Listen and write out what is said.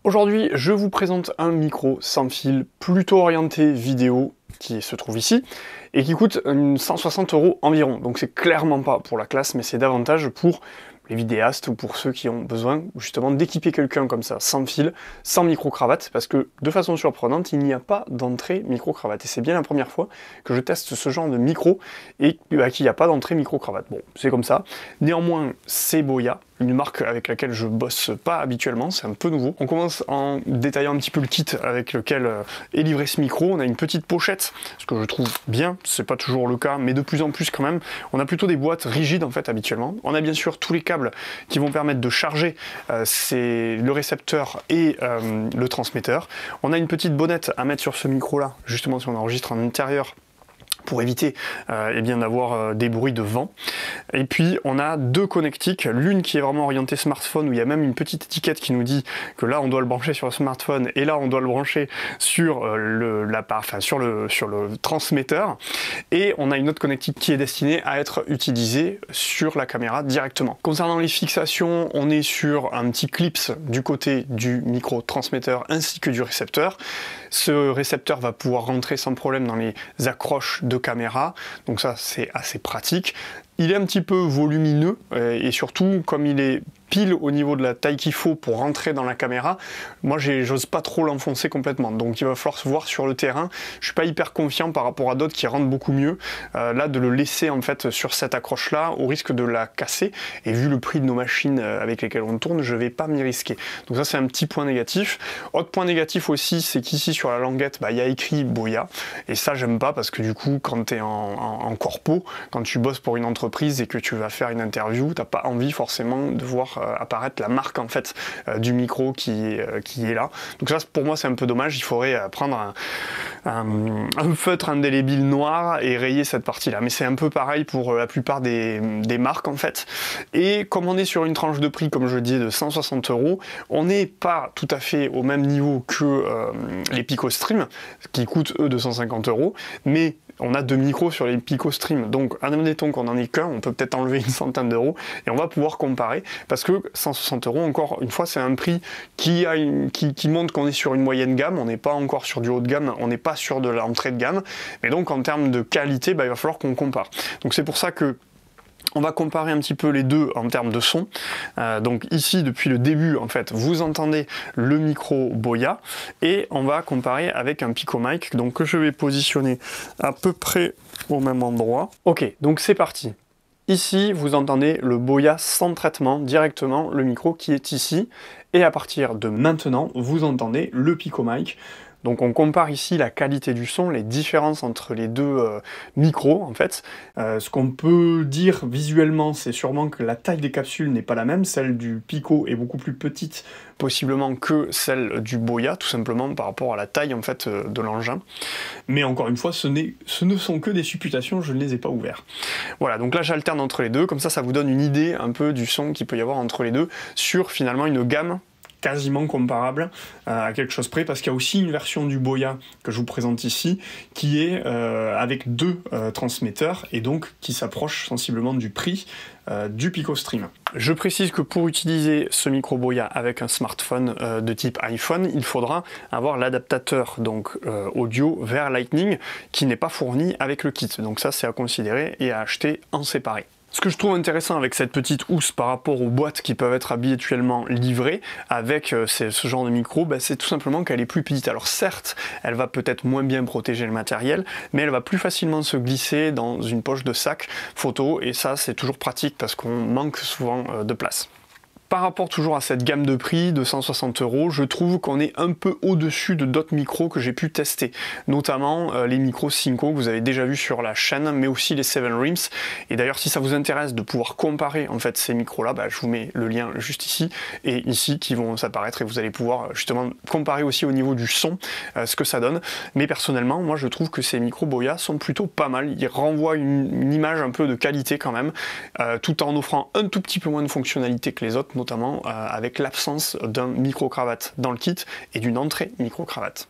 Aujourd'hui, je vous présente un micro sans fil plutôt orienté vidéo qui se trouve ici et qui coûte 160 € environ. Donc c'est clairement pas pour la classe, mais c'est davantage pour les vidéastes ou pour ceux qui ont besoin justement d'équiper quelqu'un comme ça, sans fil, sans micro-cravate, parce que de façon surprenante, il n'y a pas d'entrée micro-cravate. Et c'est bien la première fois que je teste ce genre de micro et qu'il n'y a pas d'entrée micro-cravate. Bon, c'est comme ça. Néanmoins, c'est Boya, une marque avec laquelle je bosse pas habituellement, c'est un peu nouveau. On commence en détaillant un petit peu le kit avec lequel est livré ce micro. On a une petite pochette, ce que je trouve bien, c'est pas toujours le cas, mais de plus en plus quand même. On a plutôt des boîtes rigides en fait habituellement. On a bien sûr tous les câbles qui vont permettre de charger le récepteur et le transmetteur. On a une petite bonnette à mettre sur ce micro là, justement si on enregistre en intérieur, pour éviter eh bien d'avoir des bruits de vent. Et puis on a deux connectiques, l'une qui est vraiment orientée smartphone, où il y a même une petite étiquette qui nous dit que là on doit le brancher sur le smartphone et là on doit le brancher sur sur le transmetteur. Et on a une autre connectique qui est destinée à être utilisée sur la caméra directement. Concernant les fixations, on est sur un petit clips du côté du micro transmetteur ainsi que du récepteur. Ce récepteur va pouvoir rentrer sans problème dans les accroches de caméra, donc ça c'est assez pratique. Il est un petit peu volumineux et surtout comme il est pile au niveau de la taille qu'il faut pour rentrer dans la caméra, moi j'ose pas trop l'enfoncer complètement, donc il va falloir se voir sur le terrain. Je suis pas hyper confiant par rapport à d'autres qui rentrent beaucoup mieux, là de le laisser en fait sur cette accroche là au risque de la casser, et vu le prix de nos machines avec lesquelles on tourne, je vais pas m'y risquer. Donc ça c'est un petit point négatif. Autre point négatif aussi, c'est qu'ici sur la languette, il y a écrit Boya, et ça j'aime pas parce que du coup quand tu es en corpo, quand tu bosses pour une entreprise et que tu vas faire une interview, t'as pas envie forcément de voir apparaître la marque en fait du micro qui est là. Donc ça pour moi c'est un peu dommage, il faudrait prendre un feutre indélébile noir et rayer cette partie là, mais c'est un peu pareil pour la plupart des marques en fait. Et comme on est sur une tranche de prix comme je dis de 160 €, on n'est pas tout à fait au même niveau que les PicoStream qui coûtent eux 250 €, mais on a deux micros sur les PicoStream, donc admettons qu'on n'en ait qu'un, on peut peut-être enlever une centaine d'euros et on va pouvoir comparer, parce que 160 €, encore une fois, c'est un prix qui montre qu'on est sur une moyenne gamme, on n'est pas encore sur du haut de gamme, on n'est pas sur de l'entrée de gamme, mais donc en termes de qualité, il va falloir qu'on compare. Donc c'est pour ça que on va comparer un petit peu les deux en termes de son. Donc ici, depuis le début, en fait, vous entendez le micro Boya, et on va comparer avec un Picomic, donc que je vais positionner à peu près au même endroit. Ok, donc c'est parti. Ici, vous entendez le Boya sans traitement, directement le micro qui est ici, et à partir de maintenant, vous entendez le Picomic. Donc on compare ici la qualité du son, les différences entre les deux micros en fait. Ce qu'on peut dire visuellement, c'est sûrement que la taille des capsules n'est pas la même, celle du Pico est beaucoup plus petite possiblement que celle du Boya, tout simplement par rapport à la taille en fait de l'engin. Mais encore une fois, ce ne sont que des supputations, je ne les ai pas ouverts. Voilà, donc là j'alterne entre les deux, comme ça vous donne une idée un peu du son qu'il peut y avoir entre les deux, sur finalement une gamme quasiment comparable à quelque chose près, parce qu'il y a aussi une version du Boya que je vous présente ici qui est avec deux transmetteurs et donc qui s'approche sensiblement du prix du PicoStream. Je précise que pour utiliser ce micro Boya avec un smartphone de type iPhone, il faudra avoir l'adaptateur donc audio vers Lightning qui n'est pas fourni avec le kit, donc ça c'est à considérer et à acheter en séparé. Ce que je trouve intéressant avec cette petite housse par rapport aux boîtes qui peuvent être habituellement livrées avec ce genre de micro, c'est tout simplement qu'elle est plus petite. Alors certes, elle va peut-être moins bien protéger le matériel, mais elle va plus facilement se glisser dans une poche de sac photo, et ça c'est toujours pratique parce qu'on manque souvent de place. Par rapport toujours à cette gamme de prix de 160 €, je trouve qu'on est un peu au-dessus de d'autres micros que j'ai pu tester, notamment les micros Synco que vous avez déjà vu sur la chaîne, mais aussi les Seven Rims. Et d'ailleurs, si ça vous intéresse de pouvoir comparer en fait ces micros-là, je vous mets le lien juste ici et ici qui vont s'apparaître, et vous allez pouvoir justement comparer aussi au niveau du son ce que ça donne. Mais personnellement, moi je trouve que ces micros Boya sont plutôt pas mal. Ils renvoient une image un peu de qualité quand même, tout en offrant un tout petit peu moins de fonctionnalité que les autres, notamment avec l'absence d'un micro-cravate dans le kit et d'une entrée micro-cravate.